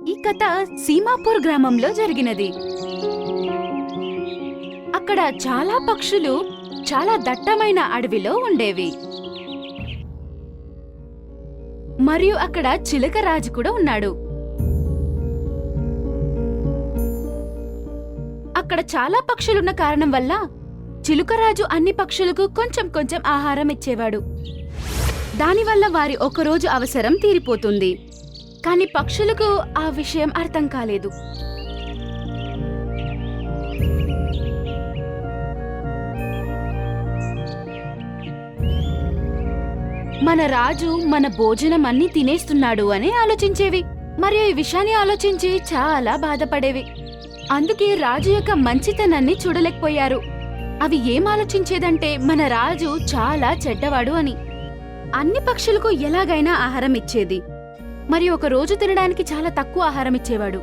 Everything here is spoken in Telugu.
ఈ కథ సీమాపూర్ గ్రామంలో జరిగినది. అక్కడ చాలా పక్షులు చాలా దట్టమైన అడవిలో ఉండేవి. మరియు అక్కడ చిలుక రాజు కూడా ఉన్నాడు. అక్కడ చాలా పక్షులున్న కారణం వల్ల చిలుకరాజు అన్ని పక్షులకు కొంచెం కొంచెం ఆహారం ఇచ్చేవాడు. దానివల్ల వారి ఒకరోజు అవసరం తీరిపోతుంది. కాని పక్షులకు ఆ విషయం అర్థం కాలేదు. మన రాజు మన భోజనం అన్ని తినేస్తున్నాడు అని ఆలోచించేవి. మరియు ఈ విషయాన్ని ఆలోచించి చాలా బాధపడేవి. అందుకే రాజు యొక్క మంచితనాన్ని చూడలేకపోయారు. అవి ఏం ఆలోచించేదంటే మన రాజు చాలా చెడ్డవాడు అని. అన్ని పక్షులకు ఎలాగైనా ఆహారం ఇచ్చేది. మరి ఒక రోజు తినడానికి చాలా తక్కువ ఆహారం ఇచ్చేవాడు.